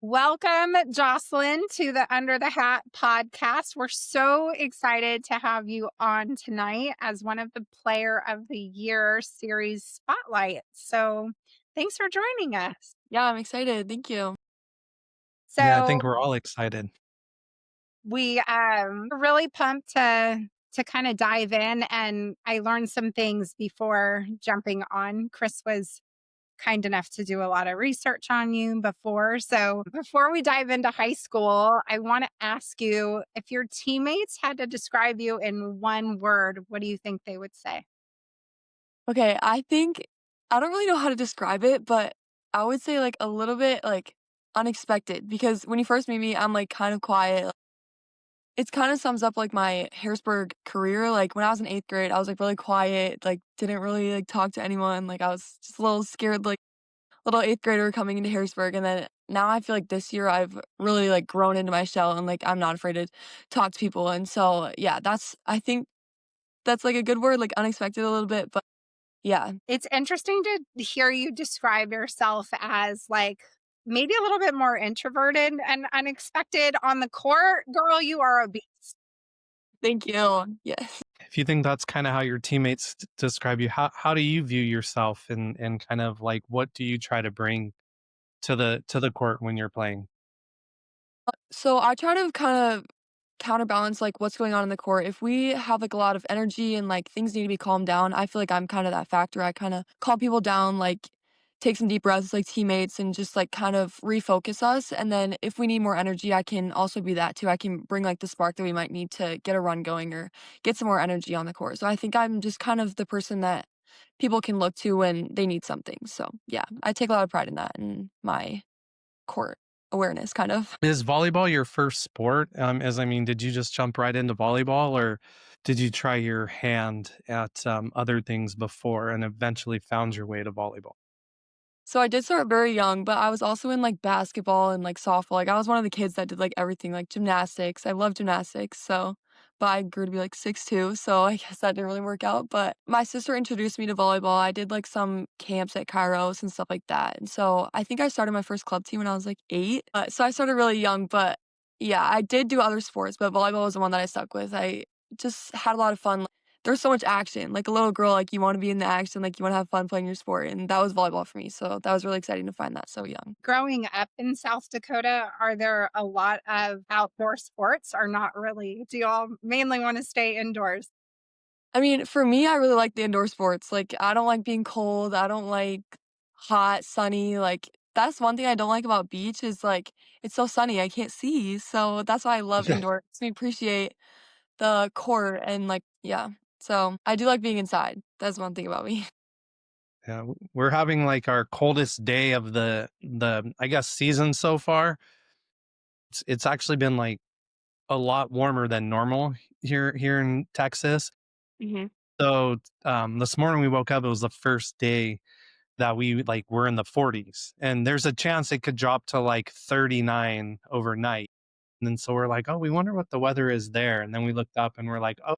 Welcome, Jocelyn, to the Under the Hat podcast. We're so excited to have you on tonight as one of the Player of the Year series spotlight. So, thanks for joining us. Yeah, I'm excited. Thank you. Yeah, I So, think we're all excited. we are really pumped to kind of dive in, and I learned some things before jumping on. Chris was kind enough to do a lot of research on you before. So, before we dive into high school, I want to ask you if your teammates had to describe you in one word, what do you think they would say? Okay, I think I don't really know how to describe it, but I would say like a little bit like unexpected because when you first meet me, I'm like kind of quiet. It kind of sums up like my Harrisburg career. Like when I was in 8th grade, I was like really quiet, like didn't really like talk to anyone. Like I was just a little scared, like little 8th grader coming into Harrisburg. And then now I feel like this year I've really like grown into my shell and like I'm not afraid to talk to people. And so yeah, I think that's like a good word, like unexpected a little bit, but yeah. It's interesting to hear you describe yourself as like maybe a little bit more introverted and unexpected on the court. Girl, you are a beast. Thank you. Yes. If you think that's kind of how your teammates describe you, how do you view yourself and kind of like what do you try to bring to the court when you're playing? So I try to kind of counterbalance like what's going on in the court. If we have like a lot of energy and like things need to be calmed down, I feel like I'm kind of that factor. I kind of calm people down, like take some deep breaths like teammates and just like kind of refocus us. And then if we need more energy, I can also be that too. I can bring like the spark that we might need to get a run going or get some more energy on the court. So I think I'm just kind of the person that people can look to when they need something. So yeah, I take a lot of pride in that in my court awareness kind of. Is volleyball your first sport? As I mean, did you just jump right into volleyball, or did you try your hand at other things before and eventually found your way to volleyball? So I did start very young, but I was also in like basketball and like softball. Like I was one of the kids that did like everything, like gymnastics. I love gymnastics. So, but I grew to be like 6'2", so I guess that didn't really work out. But my sister introduced me to volleyball. I did like some camps at Kairos and stuff like that. And so I think I started my first club team when I was like 8. So I started really young, but yeah, I did do other sports, but volleyball was the one that I stuck with. I just had a lot of fun. There's so much action. Like a little girl, like you wanna be in the action, like you wanna have fun playing your sport, and that was volleyball for me, so that was really exciting to find that so young. Growing up in South Dakota, are there a lot of outdoor sports or not really? Do y'all mainly want to stay indoors? I mean, for me, I really like the indoor sports, like, I don't like being cold, I don't like hot, sunny, like, that's one thing I don't like about beach is, like, it's so sunny, I can't see, so that's why I love indoor. It makes me appreciate the court and, like yeah. So, I do like being inside. That's one thing about me. Yeah, we're having like our coldest day of the I guess season so far. It's actually been like a lot warmer than normal here in Texas. Mhm. So this morning we woke up. It was the first day that we like were in the 40s, and there's a chance it could drop to like 39 overnight. And then so we're like, oh, we wonder what the weather is there. And then we looked up and we're like, oh,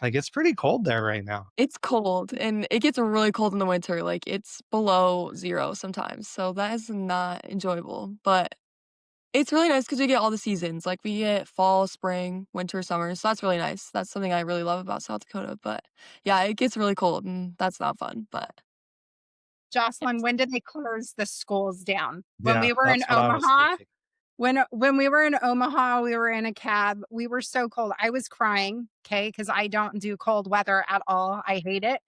like it's pretty cold there right now. It's cold, and it gets really cold in the winter, like, it's below 0 sometimes, so that is not enjoyable, but it's really nice because we get all the seasons, like, we get fall, spring, winter, summer, so that's really nice. That's something I really love about South Dakota, but, yeah, it gets really cold, and that's not fun, but Jocelyn, yes. when did they close the schools down? When Yeah, we were in that's what I was Omaha, thinking. when we were in Omaha, we were in a cab. We were so cold. I was crying, okay, because I don't do cold weather at all. I hate it.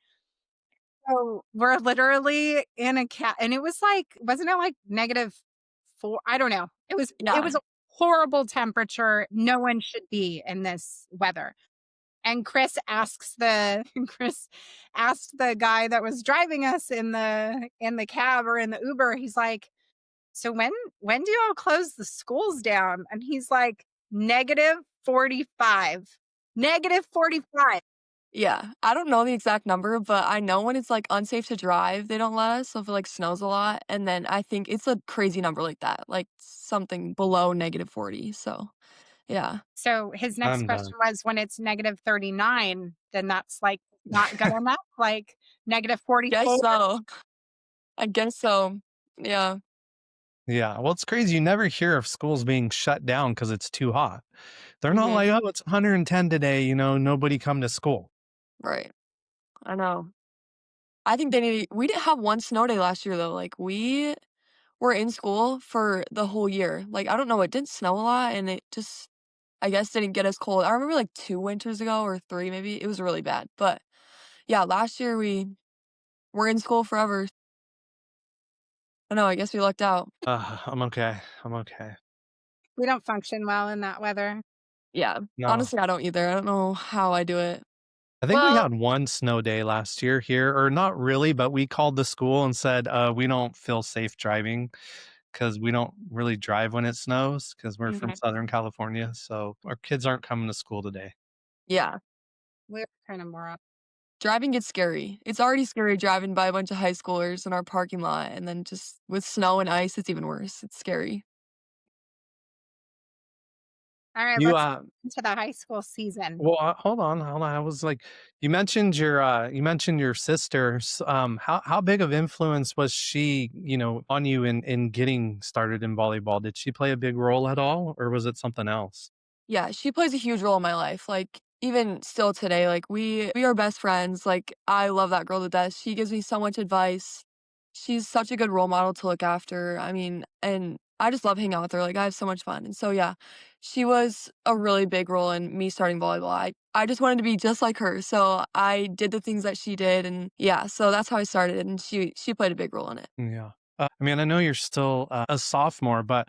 So we're literally in a cab, and it was like, wasn't it like -4? I don't know. It was Yeah. a horrible temperature. No one should be in this weather. And Chris asked the guy that was driving us in the cab or in the Uber, he's like, "So when do y'all close the schools down?" And he's like, -45. -45. Yeah, I don't know the exact number, but I know when it's, like, unsafe to drive, they don't let us, so if it, like, snows a lot, and then I think it's a crazy number like that, like, something below -40, so, yeah. So his next I'm done. question was, when it's -39, then that's, like, not good enough? Like, Guess -44? so. I guess so. Yeah. Yeah. Well, it's crazy. You never hear of schools being shut down because it's too hot. They're not Mhm. like, oh, it's 110 today, nobody come to school. Right. I know. I think they need we didn't have one snow day last year though. Like we were in school for the whole year. Like I don't know, it didn't snow a lot and it just I guess didn't get as cold. I remember like 2 winters ago or 3 maybe. It was really bad. But yeah, last year we were in school forever. I know, I guess we lucked out. I'm okay. I'm okay. We don't function well in that weather. Yeah. No. Honestly, I don't either. I don't know how I do it. I think we Well, had one snow day last year here, or not really, but we called the school and said, we don't feel safe driving because we don't really drive when it snows because we're from mhm. Southern California. So our kids aren't coming to school today. Yeah. We're kind of more up. Driving gets scary. It's already scary driving by a bunch of high schoolers in our parking lot, and then just with snow and ice, it's even worse. It's scary. All right, You, let's into the high school season. well, hold on. I was like, you mentioned your sisters. How big of influence was she, on you in getting started in volleyball? Did she play a big role at all, or was it something else? Yeah, she plays a huge role in my life. Like even still today, like we are best friends. Like I love that girl to death. She gives me so much advice. She's such a good role model to look after. I mean, and I just love hanging out with her. Like I have so much fun. And so yeah, she was a really big role in me starting volleyball. I just wanted to be just like her. So I did the things that she did and yeah, so that's how I started and she played a big role in it. Yeah. I mean, I know you're still a sophomore, but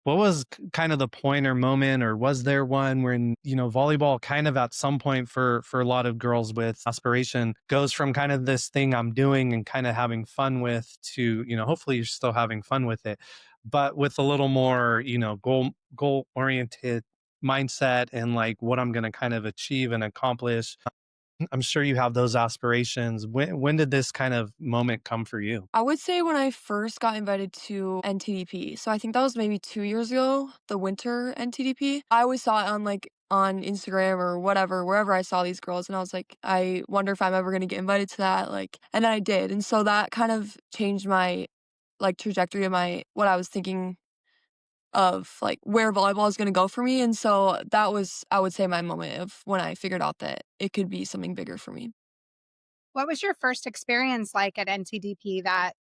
what was kind of the point or moment, or was there one when, volleyball kind of at some point for a lot of girls with aspiration goes from kind of this thing I'm doing and kind of having fun with to, hopefully you're still having fun with it, but with a little more, goal oriented mindset and like what I'm going to kind of achieve and accomplish. I'm sure you have those aspirations. When did this kind of moment come for you? I would say when I first got invited to NTDP. So I think that was maybe 2 years ago, the winter NTDP. I always saw it on on Instagram or whatever, wherever I saw these girls and I was like, I wonder if I'm ever going to get invited to that and then I did. And so that kind of changed my trajectory of my what I was thinking of where volleyball is going to go for me and so that was I would say my moment of when I figured out that it could be something bigger for me. What was your first experience like at NTDP? That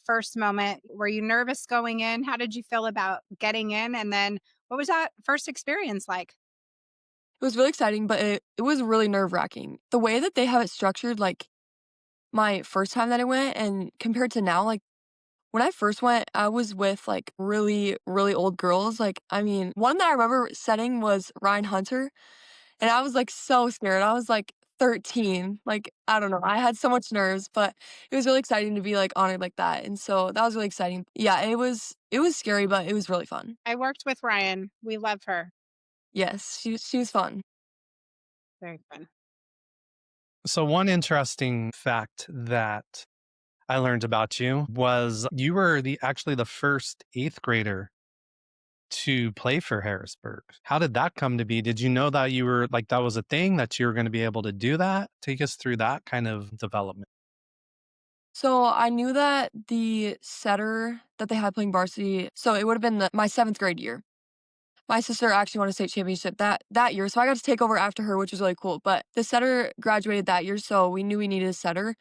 first moment, were you nervous going in? How did you feel about getting in? And then what was that first experience like? It was really exciting, but it was really nerve-wracking. The way that they have it structured, my first time that I went and compared to now, when I first went, I was with, really, really old girls, I mean, one that I remember setting was Ryan Hunter, and I was, so scared. I was, 13, I don't know, I had so much nerves, but it was really exciting to be, honored like that, and so that was really exciting. Yeah, it was scary, but it was really fun. I worked with Ryan. We love her. Yes, she was fun. Very fun. So one interesting fact that I learned about you was you were actually the first eighth grader to play for Harrisburg. How did that come to be? Did you know that you were like that was a thing that you were going to be able to do that? Take us through that kind of development. So I knew that the setter that they had playing varsity, so it would have been my 7th grade year. My sister actually won a state championship that year, so I got to take over after her, which was really cool. But the setter graduated that year, so we knew we needed a setter.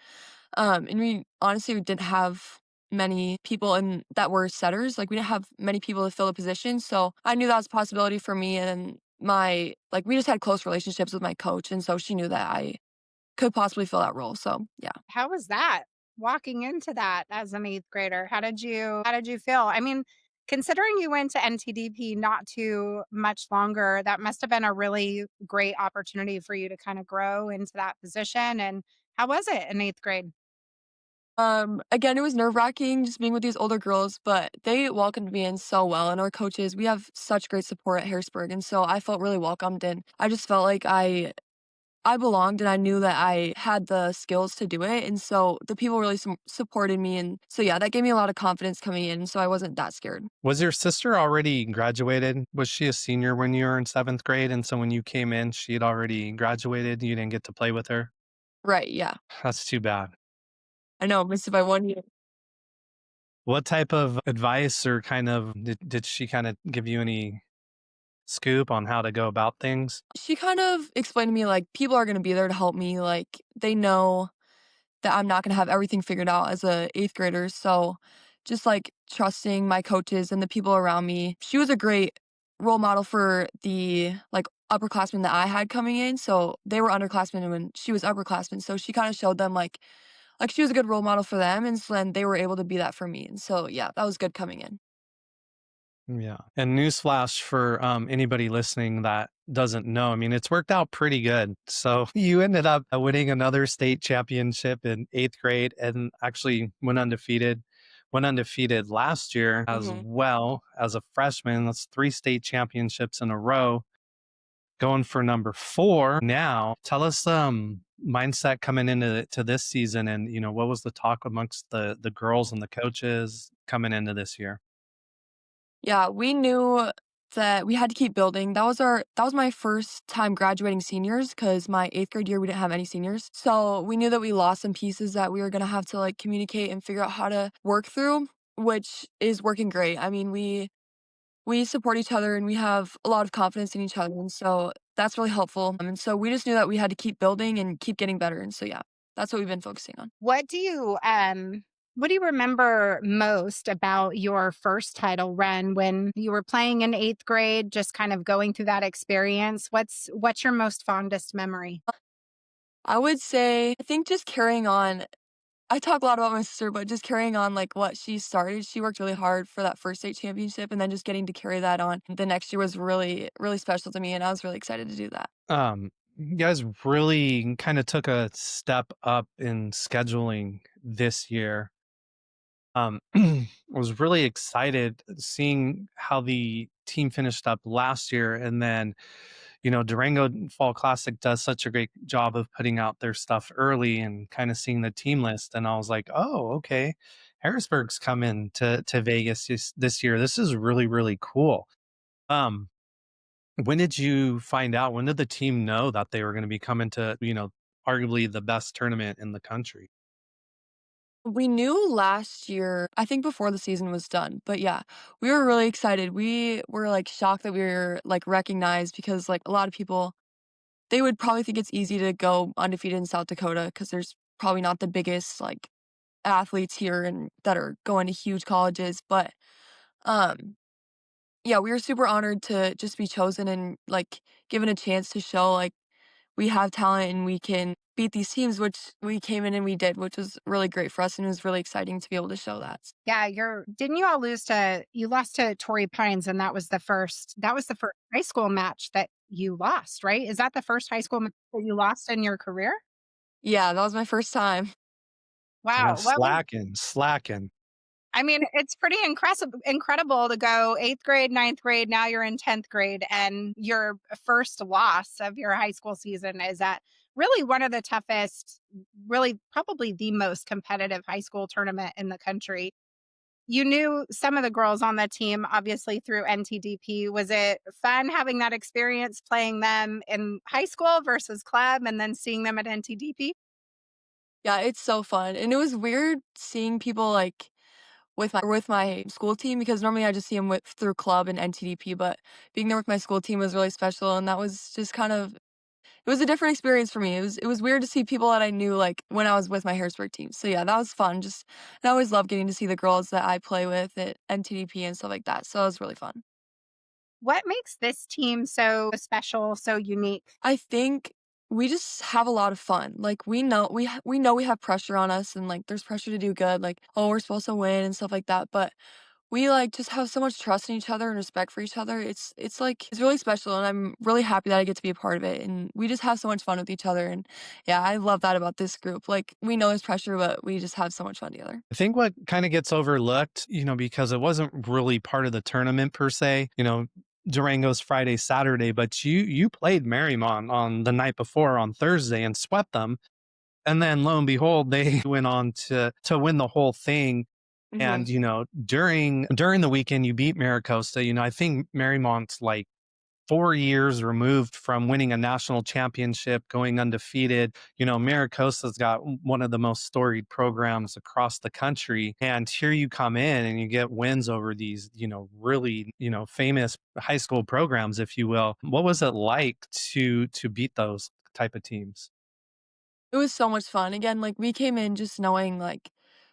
And we honestly we didn't have many people in that were setters. Like we didn't have many people to fill the position, so I knew that was a possibility for me. And my we just had close relationships with my coach, and so she knew that I could possibly fill that role. So yeah. How was that? Walking into that as an 8th grader, how did you feel? I mean, considering you went to NTDP not too much longer, that must have been a really great opportunity for you to kind of grow into that position. And how was it in 8th grade? Again, it was nerve-wracking just being with these older girls, but they welcomed me in so well, and our coaches, we have such great support at Harrisburg, and so I felt really welcomed, and I just felt like I belonged, and I knew that I had the skills to do it, and so the people really supported me, and so yeah, that gave me a lot of confidence coming in, so I wasn't that scared. Was your sister already graduated? Was she a senior when you were in seventh grade? And so when you came in, she had already graduated. You didn't get to play with her. Right, yeah. That's too bad. I know, missed it by 1 year. What type of advice or kind of did she kind of give you any scoop on how to go about things? She kind of explained to me, like, people are gonna be there to help me, like, they know that I'm not gonna have everything figured out as a 8th grader, so just, like, trusting my coaches and the people around me. She was a great role model for the, like, upperclassmen that I had coming in, so they were underclassmen when she was upperclassmen, so she kinda showed them, like, she was a good role model for them, and so then they were able to be that for me, and so, yeah, that was good coming in. Yeah. And newsflash for anybody listening that doesn't know, I mean, it's worked out pretty good. So you ended up winning another state championship in 8th grade and actually went undefeated last year as Mhm. well as a freshman. That's 3 state championships in a row, going for number 4 now. Tell us mindset coming into to this season, and what was the talk amongst the girls and the coaches coming into this year? Yeah, we knew that we had to keep building. That was my first time graduating seniors because my 8th grade year, we didn't have any seniors. So we knew that we lost some pieces that we were gonna have to, like, communicate and figure out how to work through, which is working great. I mean, we support each other and we have a lot of confidence in each other, and so that's really helpful. And so we just knew that we had to keep building and keep getting better, and so, yeah, that's what we've been focusing on. What do you remember most about your first title run when you were playing in 8th grade, just kind of going through that experience? What's your most fondest memory? I would say, I think just carrying on. I talk a lot about my sister, but just carrying on, like, what she started. She worked really hard for that first state championship, and then just getting to carry that on the next year was really, really special to me, and I was really excited to do that. You guys really kind of took a step up in scheduling this year. I was really excited seeing how the team finished up last year, and then Durango Fall Classic does such a great job of putting out their stuff early and kind of seeing the team list, and I was like, oh, okay, Harrisburg's coming to Vegas this year. This is really really cool. Um, when did you find out? When did the team know that they were going to be coming to, arguably the best tournament in the country? We knew last year, I think before the season was done, but yeah, we were really excited. We were, like, shocked that we were, like, recognized because, like, a lot of people, they would probably think it's easy to go undefeated in South Dakota because there's probably not the biggest, like, athletes here and that are going to huge colleges, but, um yeah, we were super honored to just be chosen and, like, given a chance to show, like, we have talent and we can beat these teams, which we came in and we did, which was really great for us, and it was really exciting to be able to show that. Yeah, didn't you all you lost to Torrey Pines, and that was the first high school match that you lost, right? Is that the first high school match that you lost in your career? Yeah, that was my first time. Yeah, Wow. slacking. I mean, it's pretty incredible to go 8th grade, 9th grade, now you're in 10th grade, and your first loss of your high school season is at really one of the toughest, really probably the most competitive high school tournament in the country. You knew some of the girls on the team, obviously, through NTDP. Was it fun having that experience playing them in high school versus club and then seeing them at NTDP? Yeah, it's so fun, and it was weird seeing people, like, with my school team because normally I just see them with through club and NTDP, but being there with my school team was really special, and that was just kind of, it was a different experience for me. It was weird to see people that I knew, like, when I was with my Harrisburg team. So, yeah, that was fun, just, and I always love getting to see the girls that I play with at NTDP and stuff like that, so it was really fun. What makes this team so special, so unique? I think we just have a lot of fun. Like, we know we have pressure on us and, like, there's pressure to do good, like, "Oh, we're supposed to win," and stuff like that, but we, like, just have so much trust in each other and respect for each other. Like, it's really special, and I'm really happy that I get to be a part of it, and we just have so much fun with each other, and, yeah, I love that about this group. Like, we know there's pressure, but we just have so much fun together. I think what kind of gets overlooked, because it wasn't really part of the tournament per se, Durango's Friday, Saturday, but you played Marymount on the night before on Thursday and swept them. And then lo and behold, they went on to win the whole thing. And Mhm. during the weekend you beat Maricosta. I think Marymount's like 4 years removed from winning a national championship, going undefeated. Maricosta's got one of the most storied programs across the country. And here you come in and you get wins over these, really, famous high school programs, if you will. What was it like to beat those type of teams? It was so much fun. Again, like, we came in just knowing, like,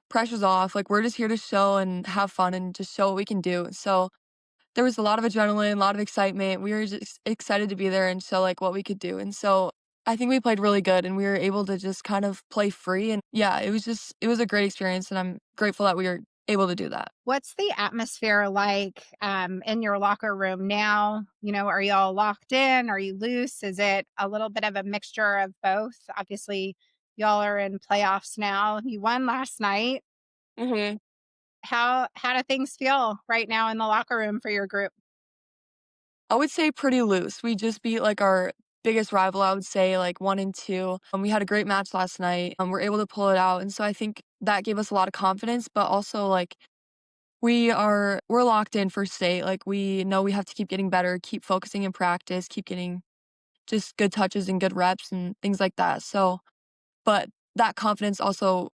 pressure's off, like, we're just here to show and have fun and just show what we can do. So, there was a lot of adrenaline, a lot of excitement. We were just excited to be there and show, like, what we could do. And so, I think we played really good and we were able to just kind of play free, and yeah, it was a great experience, and I'm grateful that we were able to do that. What's the atmosphere like, in your locker room now? Are y'all locked in? Are you loose? Is it a little bit of a mixture of both? Obviously, y'all are in playoffs now. You won last night. Mhm. How do things feel right now in the locker room for your group? I would say pretty loose. We just beat, like, our biggest rival, I would say, like, 1 and 2. We had a great match last night, we're able to pull it out, and so I think that gave us a lot of confidence, but also, like, we're locked in for state, like, we know we have to keep getting better, keep focusing in practice, keep getting just good touches and good reps and things like that, so but that confidence also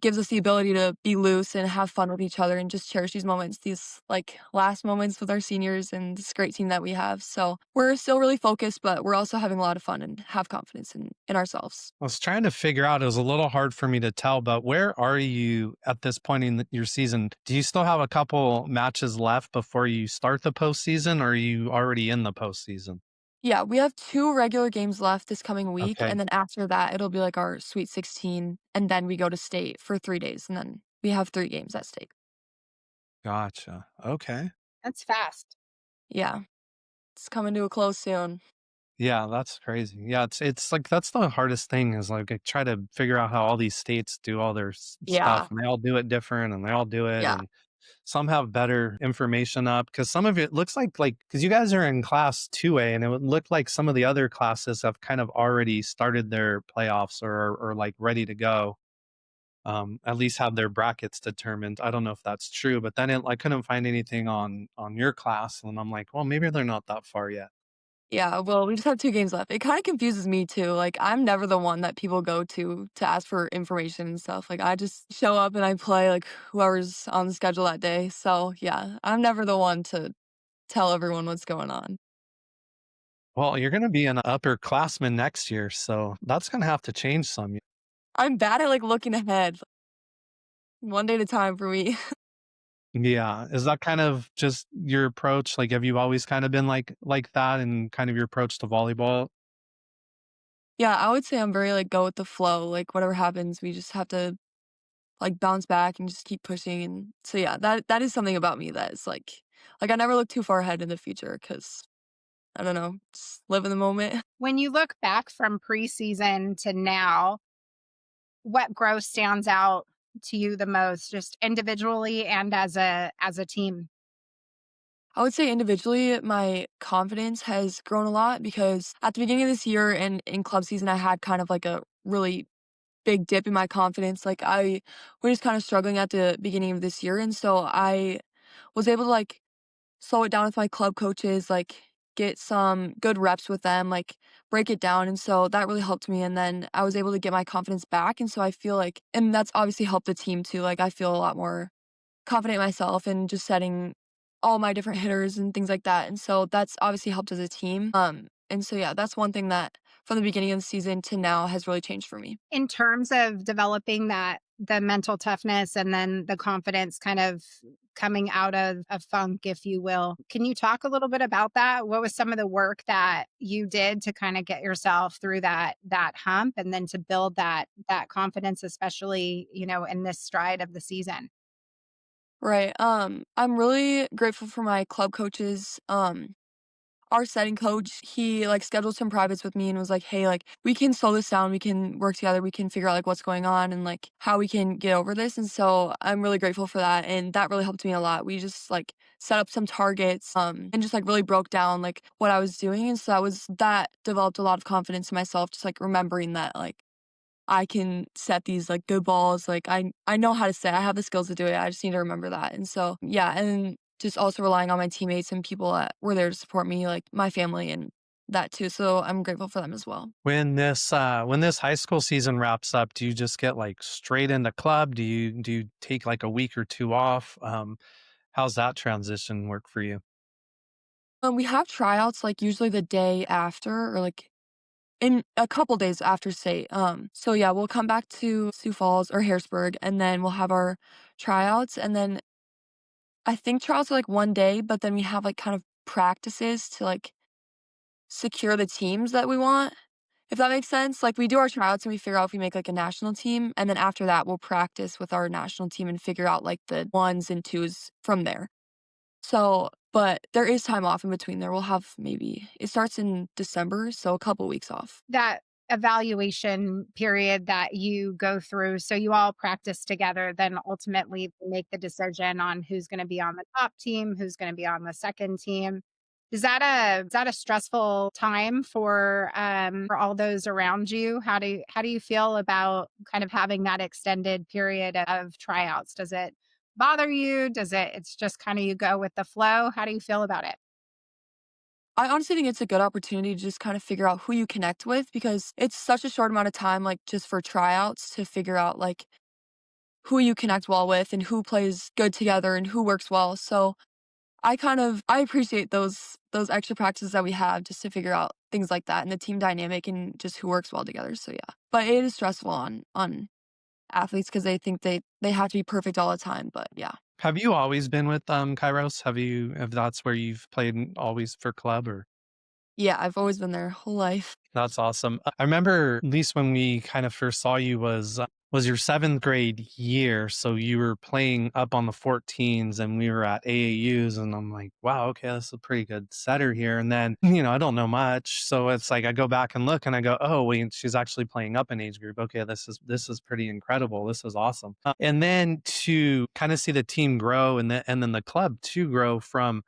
gives us the ability to be loose and have fun with each other and just cherish these moments, these, like, last moments with our seniors and this great team that we have. So we're still really focused, but we're also having a lot of fun and have confidence in ourselves. I was trying to figure out, it was a little hard for me to tell, but where are you at this point in your season? Do you still have a couple matches left before you start the postseason, or are you already in the postseason? Yeah, we have 2 regular games left this coming week, Okay, and then after that, it'll be like our Sweet 16, and then we go to state for 3 days, and then we have 3 games at state. gotcha. Okay. That's fast. Yeah, it's coming to a close soon. Yeah, that's crazy. Yeah, it's like that's the hardest thing is like I try to figure out how all these states do all their stuff, Yeah, and they all do it different, and they all do it, yeah. and some have better information up because some of it looks like because you guys are in class 2A, and it would look like some of the other classes have kind of already started their playoffs or like ready to go. At least have their brackets determined. I don't know if that's true, but then I couldn't find anything on your class, and I'm like, well, maybe they're not that far yet. Yeah, well, we just have 2 games left. It kinda confuses me too, like, I'm never the one that people go to ask for information and stuff, like, I just show up and I play, like, whoever's on the schedule that day, so, yeah, I'm never the one to tell everyone what's going on. Well, you're gonna be an upperclassman next year, so that's gonna have to change some. I'm bad at, like, looking ahead, one day at a time for me. Yeah. Is that kind of just your approach? Like, have you always kind of been like that and kind of your approach to volleyball? Yeah, I would say I'm very, like, go with the flow, like, whatever happens, we just have to, like, bounce back and just keep pushing, and so, yeah, that is something about me that is, I never look too far ahead in the future because I don't know, just live in the moment. When you look back from preseason to now, what growth stands out to you the most, just individually and as a team? I would say individually, my confidence has grown a lot because at the beginning of this year and in club season, I had kind of like a really big dip in my confidence. Like I was just kind of struggling at the beginning of this year. And so I was able to like slow it down with my club coaches, like get some good reps with them, like break it down. And so that really helped me. And then I was able to get my confidence back. And so I feel like, and that's obviously helped the team too. Like I feel a lot more confident in myself and just setting all my different hitters and things like that, and so that's obviously helped as a team, and so, yeah, that's one thing that from the beginning of the season to now has really changed for me. In terms of developing the mental toughness and then the confidence kind of coming out of a funk, if you will. Can you talk a little bit about that? What was some of the work that you did to kind of get yourself through that hump and then to build that confidence, especially, in this stride of the season? Right, I'm really grateful for my club coaches, our setting coach, he, like, scheduled some privates with me and was like, "Hey, like, we can slow this down, we can work together, we can figure out, like, what's going on and, like, how we can get over this," and so I'm really grateful for that, and that really helped me a lot. We just, like, set up some targets, and just, like, really broke down, like, what I was doing, and so that developed a lot of confidence in myself, just, like, remembering that, like, I can set these, like, good balls, like, I know how to set I have the skills to do it, I just need to remember that, and so, yeah, and just also relying on my teammates and people that were there to support me, like my family and that too. So I'm grateful for them as well. When this high school season wraps up, do you just get like straight into club? Do you take like a week or two off? How's that transition work for you? We have tryouts like usually the day after or like in a couple days after state. So yeah, we'll come back to Sioux Falls or Harrisburg and then we'll have our tryouts and then I think tryouts are like one day, but then we have like kind of practices to like secure the teams that we want. If that makes sense, like, we do our tryouts and we figure out if we make, like, a national team, and then after that, we'll practice with our national team and figure out, like, the 1s and 2s from there. So but there is time off in between there. We'll have maybe it starts in December, so a couple weeks off. That evaluation period that you go through, so you all practice together, then ultimately make the decision on who's gonna be on the top team, who's gonna be on the second team. Is that a stressful time for all those around you? How do you feel about kind of having that extended period of tryouts? Does it bother you? It's just kinda you go with the flow? How do you feel about it? I honestly think it's a good opportunity to just kind of figure out who you connect with because it's such a short amount of time, like, just for tryouts to figure out, like, who you connect well with and who plays good together and who works well, so I appreciate those extra practices that we have just to figure out things like that and the team dynamic and just who works well together, so yeah. But it is stressful on athletes because they think they have to be perfect all the time, but yeah. Have you always been with Kairos? If that's where you've played always for club or Yeah, I've always been there whole life. that's awesome. I remember at least when we kind of first saw you was your 7th grade year, so you were playing up on the 14s and we were at AAUs and I'm like, "Wow, okay, this is a pretty good setter here." And then, I don't know much, so it's like I go back and look and I go, "Oh, wait, she's actually playing up in age group. Okay, this is pretty incredible. This is awesome." And then to kind of see the team grow and then the club to grow from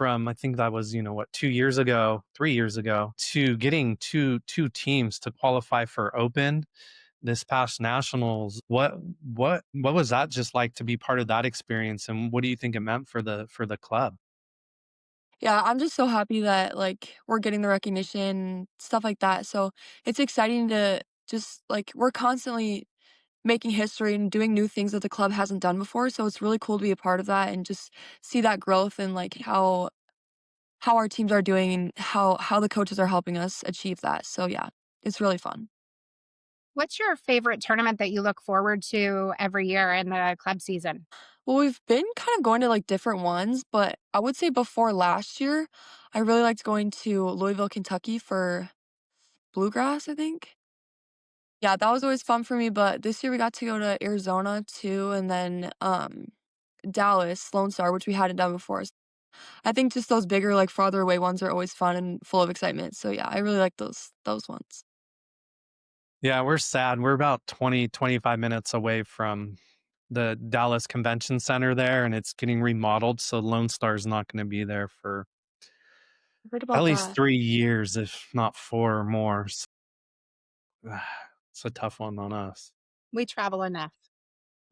I think that was, what, 2 years ago, 3 years ago, to getting two teams to qualify for open this past nationals. What was that just like to be part of that experience, and what do you think it meant for the club? Yeah, I'm just so happy that, like, we're getting the recognition, stuff like that, so it's exciting to just like, we're constantly making history and doing new things that the club hasn't done before, so it's really cool to be a part of that and just see that growth and, like, how our teams are doing and how the coaches are helping us achieve that, so yeah, it's really fun. What's your favorite tournament that you look forward to every year in the club season? Well, we've been kind of going to, like, different ones, but I would say before last year, I really liked going to Louisville, Kentucky for Bluegrass, I think? Yeah, that was always fun for me, but this year we got to go to Arizona too, and then, Dallas, Lone Star, which we hadn't done before. I think just those bigger, like, farther away ones are always fun and full of excitement, so yeah, I really like those ones. Yeah, we're sad. We're about 20-25 minutes away from the Dallas Convention Center there, and it's getting remodeled, so Lone Star's not gonna be there for I heard at about least that. 3 years, if not 4 or more. It's a tough one on us. We travel enough.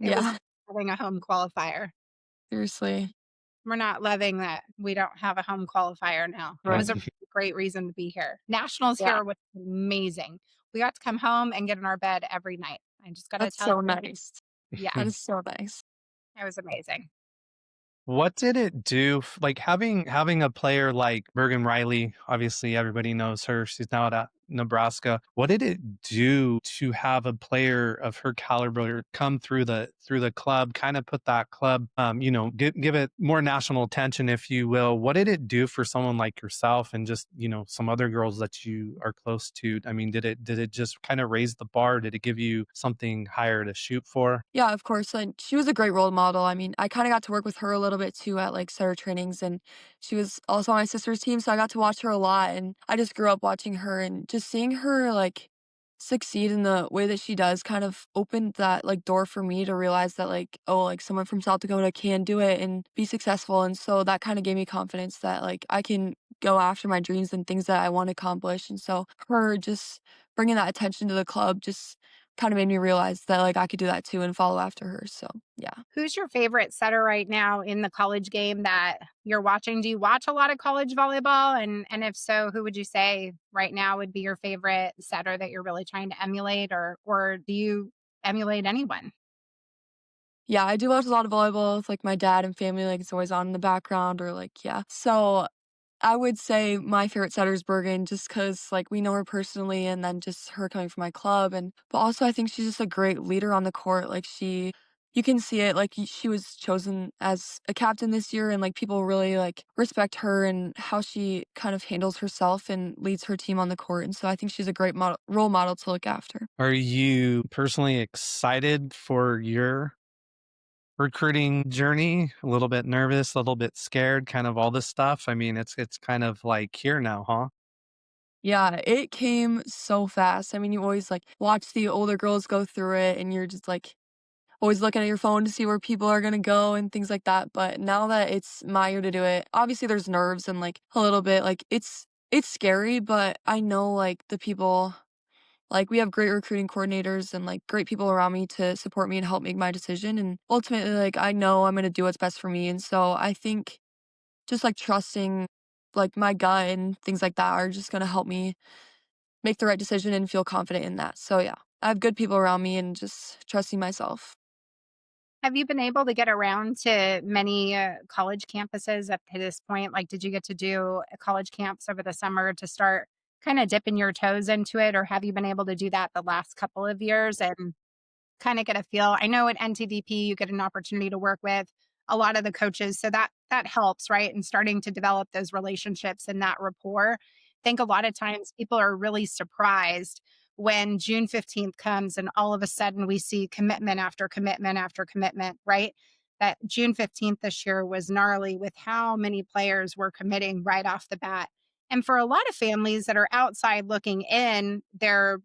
It was Yeah, having a home qualifier. seriously. We're not loving that we don't have a home qualifier now. It Right. was a great reason to be here. Nationals Yeah, here was amazing. We got to come home and get in our bed every night. I just gotta that's tell so you, nice. yeah, That is so nice. it was amazing. What did it do like, having a player like Bergen Riley, obviously everybody knows her, she's now at Nebraska. What did it do to have a player of her caliber come through the club, kinda put that club, give it more national attention, if you will? What did it do for someone like yourself and just, some other girls that you are close to? I mean, did it just kinda raise the bar? Did it give you something higher to shoot for? Yeah, of course, and she was a great role model. I mean, I kinda got to work with her a little bit too at, like, setter trainings, and she was also on my sister's team, so I got to watch her a lot, and I just grew up watching her, and just seeing her, like, succeed in the way that she does kind of opened that, like, door for me to realize that, like, oh, like, someone from South Dakota can do it and be successful, and so that kinda gave me confidence that, like, I can go after my dreams and things that I wanna accomplish, and so her just bringing that attention to the club just kind of made me realize that, like, I could do that too and follow after her, so, yeah. Who's your favorite setter right now in the college game that you're watching? Do you watch a lot of college volleyball? And if so, who would you say right now would be your favorite setter that you're really trying to emulate, or do you emulate anyone? Yeah, I do watch a lot of volleyball with, like, my dad and family, like, it's always on in the background or, like yeah. So, I would say my favorite setter is Bergen just 'cause, like, we know her personally and then just her coming from my club but also I think she's just a great leader on the court, like, you can see it, like, she was chosen as a captain this year and, like, people really, like, respect her and how she kind of handles herself and leads her team on the court, and so I think she's a great role model to look after. Are you personally excited for your recruiting journey? A little bit nervous, a little bit scared, kind of all this stuff? I mean, it's kind of like here now, huh? Yeah, it came so fast. I mean, you always, like, watch the older girls go through it, and you're just, like, always looking at your phone to see where people are gonna go and things like that, but now that it's my year to do it, obviously, there's nerves and, like, a little bit, like, it's scary, but I know, like, the people like, we have great recruiting coordinators and, like, great people around me to support me and help make my decision, and ultimately, like, I know I'm gonna do what's best for me, and so I think just, like, trusting, like, my gut and things like that are just gonna help me make the right decision and feel confident in that. So, yeah, I have good people around me and just trusting myself. Have you been able to get around to many college campuses up to this point? Like, did you get to do college camps over the summer to start kind of dipping your toes into it, or have you been able to do that the last couple of years and kinda get a feel? I know at NTDP, you get an opportunity to work with a lot of the coaches, so that helps, right, in starting to develop those relationships and that rapport. I think a lot of times people are really surprised when June 15th comes and all of a sudden we see commitment after commitment after commitment, right? That June 15th this year was gnarly with how many players were committing right off the bat. And for a lot of families that are outside looking in, they're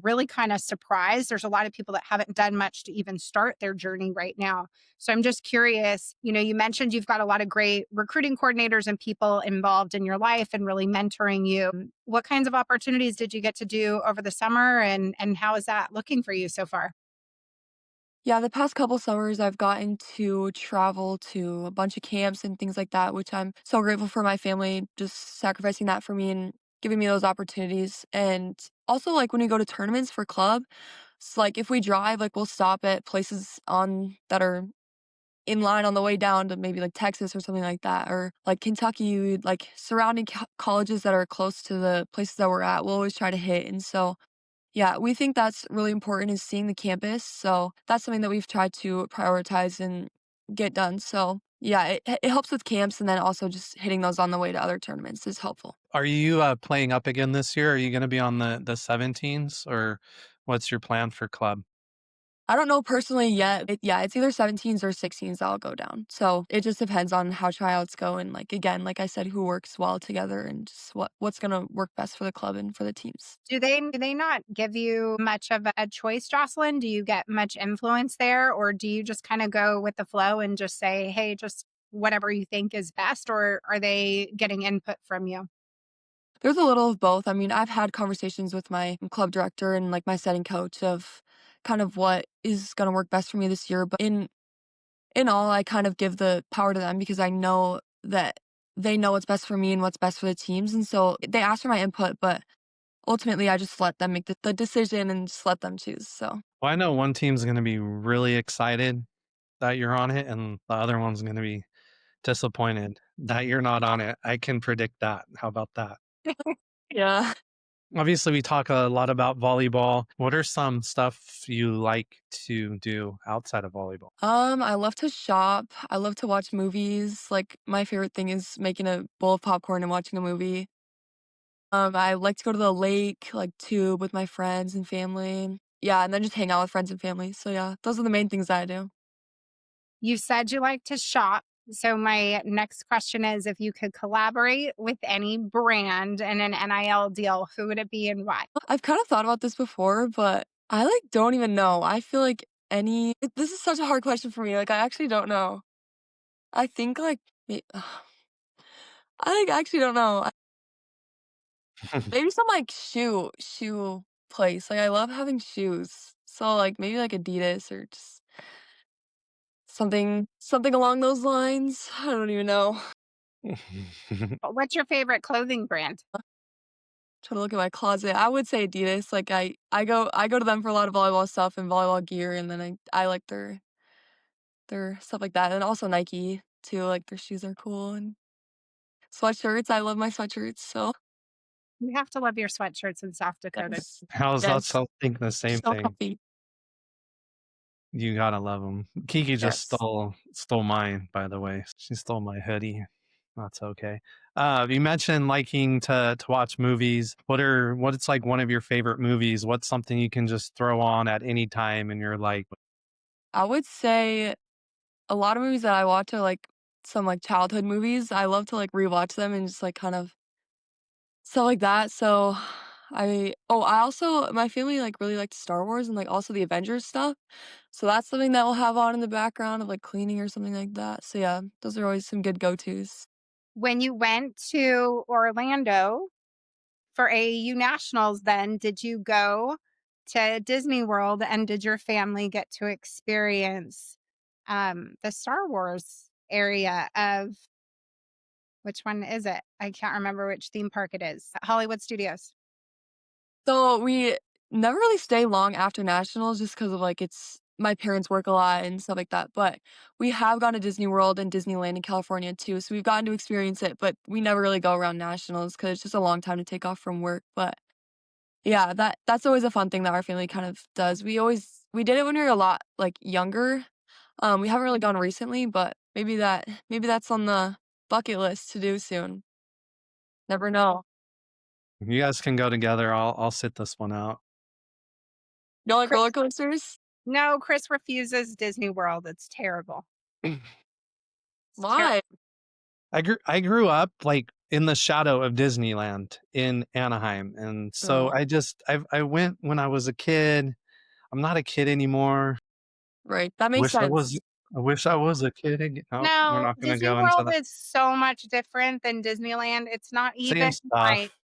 really kind of surprised. There's a lot of people that haven't done much to even start their journey right now. So I'm just curious, you mentioned you've got a lot of great recruiting coordinators and people involved in your life and really mentoring you. What kinds of opportunities did you get to do over the summer and how is that looking for you so far? Yeah, the past couple summers, I've gotten to travel to a bunch of camps and things like that, which I'm so grateful for my family just sacrificing that for me and giving me those opportunities. And also, like, when we go to tournaments for club, it's like if we drive, like, we'll stop at places on that are in line on the way down to maybe like Texas or something like that, or like Kentucky, like surrounding colleges that are close to the places that we're at, we'll always try to hit. And so, yeah, we think that's really important is seeing the campus. So that's something that we've tried to prioritize and get done. So yeah, it helps with camps and then also just hitting those on the way to other tournaments is helpful. Are you playing up again this year? Are you going to be on the 17s or what's your plan for club? I don't know personally yet. Yeah, it's either 17s or 16s that'll go down. So it just depends on how tryouts go and like again, like I said, who works well together and just what's gonna work best for the club and for the teams. Do they not give you much of a choice, Jocelyn? Do you get much influence there, or do you just kind of go with the flow and just say, "Hey, just whatever you think is best," or are they getting input from you? There's a little of both. I mean, I've had conversations with my club director and like my setting coach of kind of what is gonna work best for me this year. But in all, I kind of give the power to them because I know that they know what's best for me and what's best for the teams. And so they ask for my input, but ultimately I just let them make the decision and just let them choose. So Well, I know one team's going to be really excited that you're on it, and the other one's going to be disappointed that you're not on it. I can predict that. How about that? yeah. Obviously, we talk a lot about volleyball. What are some stuff you like to do outside of volleyball? I love to shop. I love to watch movies. Like my favorite thing is making a bowl of popcorn and watching a movie. I like to go to the lake, like tube with my friends and family. Yeah, and then just hang out with friends and family. So yeah, those are the main things that I do. You said you like to shop. So my next question is if you could collaborate with any brand in an NIL deal, who would it be and why? I've kind of thought about this before, but I like don't even know. I feel like this is such a hard question for me. Like I actually don't know. I think like I like actually don't know. Maybe some like shoe place. Like I love having shoes. So, like, maybe, like, Adidas or just something along those lines. I don't even know. What's your favorite clothing brand? Trying to look at my closet. I would say Adidas. Like, I go to them for a lot of volleyball stuff and volleyball gear, and then I like their stuff like that, and also Nike too, like, their shoes are cool, and sweatshirts, I love my sweatshirts, so You have to love your sweatshirts in South Dakota. yes. How's that Yes. self think the same So thing? comfy. You gotta love them. Kiki just Yes. stole mine, by the way. She stole my hoodie. That's okay. You mentioned liking to watch movies. What's like one of your favorite movies? What's something you can just throw on at any time and you're like, I would say a lot of movies that I watch are, like, some, like, childhood movies. I love to, like, rewatch them and just, like, kind of stuff like that, so I also my family, like, really liked Star Wars and, like, also the Avengers stuff, so that's something that we'll have on in the background of, like, cleaning or something like that, so yeah, those are always some good go-tos. When you went to Orlando for AAU Nationals, then did you go to Disney World and did your family get to experience the Star Wars area of which one is it? I can't remember which theme park it is. Hollywood Studios. So, we never really stay long after nationals just because of, like, it's my parents work a lot and stuff like that, but we have gone to Disney World and Disneyland in California too, so we've gotten to experience it, but we never really go around nationals because it's just a long time to take off from work, but yeah, that's always a fun thing that our family kind of does. We did it when we were a lot, like, younger. We haven't really gone recently, but maybe that's on the bucket list to do soon. Never know. you guys can go together. I'll sit this one out. You like roller Chris, coasters? no, Chris refuses Disney World. It's terrible. It's terrible. Why? I grew up like in the shadow of Disneyland in Anaheim, and so Oh, I went when I was a kid. I'm not a kid anymore. right, that makes Wish I sense. was. I wish I was a kid again. Oh, we're No, not going to Disney go into World that. is so much different than Disneyland. It's not Same even like stuff.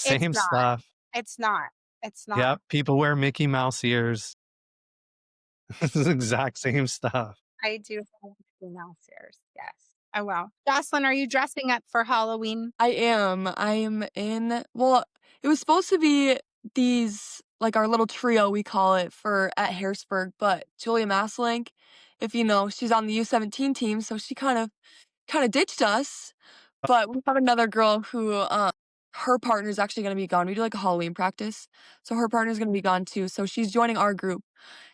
it's Same not. stuff. It's not. It's not. Yep. People wear Mickey Mouse ears. It's the exact same stuff. I do have Mickey Mouse ears. Yes. Oh wow. Jocelyn, are you dressing up for Halloween? I am in well, it was supposed to be these like, our little trio, we call it, for at Harrisburg, but Julia Masselink, if you know, she's on the U17 team, so she kinda ditched us, but we have another girl who, her partner's actually gonna be gone. We do, like, a Halloween practice, so her partner's gonna be gone too, so she's joining our group,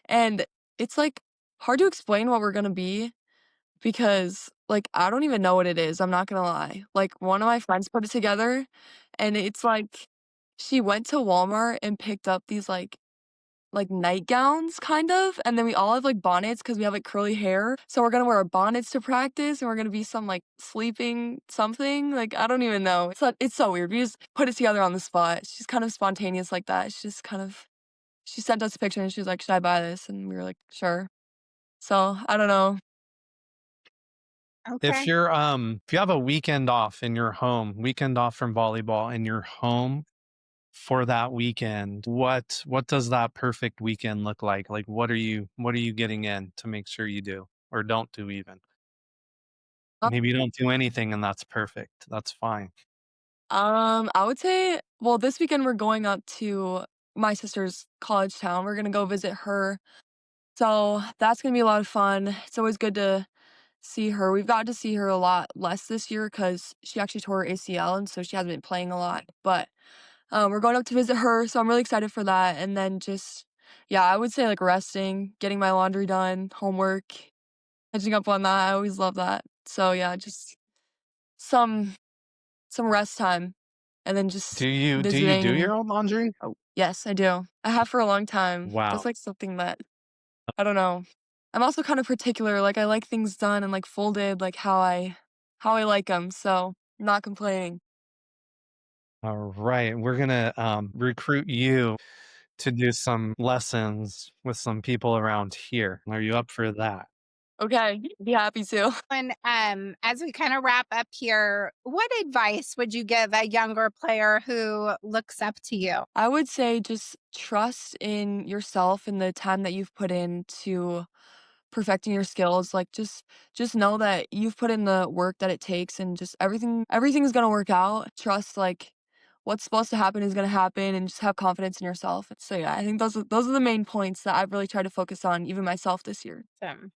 and it's, like, hard to explain what we're gonna be because, like, I don't even know what it is, I'm not gonna lie. Like, one of my friends put it together, and it's like she went to Walmart and picked up these, like, nightgowns, kind of, and then we all have, like, bonnets because we have, like, curly hair, so we're gonna wear our bonnets to practice, and we're gonna be some, like, sleeping something, like, I don't even know. It's so weird. We just put it together on the spot. She's kind of spontaneous like that. She sent us a picture, and she was like, "Should I buy this?" And we were like, "Sure." So, I don't know. Okay. If you have a weekend off in your home, weekend off from volleyball and you're home for that weekend, what does that perfect weekend look like? Like what are you getting in to make sure you do or don't do even? Maybe you don't do anything and that's perfect. That's fine. I would say well, this weekend we're going up to my sister's college town. We're gonna go visit her. So that's gonna be a lot of fun. It's always good to see her. We've got to see her a lot less this year because she actually tore her ACL and so she hasn't been playing a lot. But we're going up to visit her, so I'm really excited for that. And then just yeah, I would say like resting, getting my laundry done, homework, catching up on that. I always love that. So yeah, just some some rest time, and then just Do you visiting do and your own laundry? oh, yes, I do. I have for a long time. That's, Wow. like, something that I don't know. I'm also kind of particular, like, I like things done and, like, folded, like, how I like them. So, not complaining. All right. We're gonna recruit you to do some lessons with some people around here. Are you up for that? Okay, be happy to. And as we kind of wrap up here, what advice would you give a younger player who looks up to you? I would say just trust in yourself and the time that you've put into perfecting your skills. Like just know that you've put in the work that it takes and just everything's gonna work out. Trust like what's supposed to happen is gonna happen and just have confidence in yourself. So yeah, I think those are the main points that I've really tried to focus on, even myself this year. Awesome.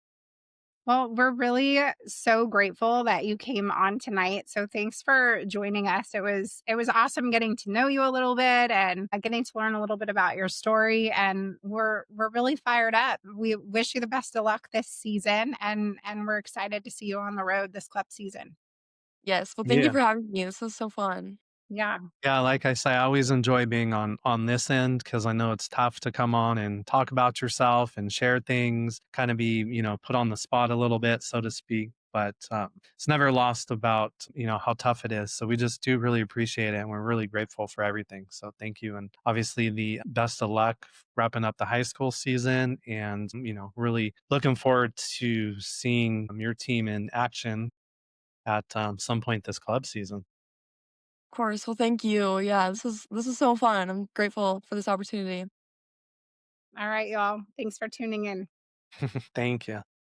Well, we're really so grateful that you came on tonight. So thanks for joining us. It was awesome getting to know you a little bit and getting to learn a little bit about your story. And we're really fired up. We wish you the best of luck this season, and we're excited to see you on the road this club season. Yes. Well, thank you Yeah. for having me. This was so fun. Yeah. Yeah, like I say, I always enjoy being on this end because I know it's tough to come on and talk about yourself and share things, kind of be, put on the spot a little bit, so to speak. But it's never lost about, how tough it is. So we just do really appreciate it. And we're really grateful for everything. So thank you. And obviously, the best of luck wrapping up the high school season. And, really looking forward to seeing your team in action at some point this club season. Of course. Well, thank you. Yeah, this is so fun. I'm grateful for this opportunity. All right, y'all. Thanks for tuning in. Thank you.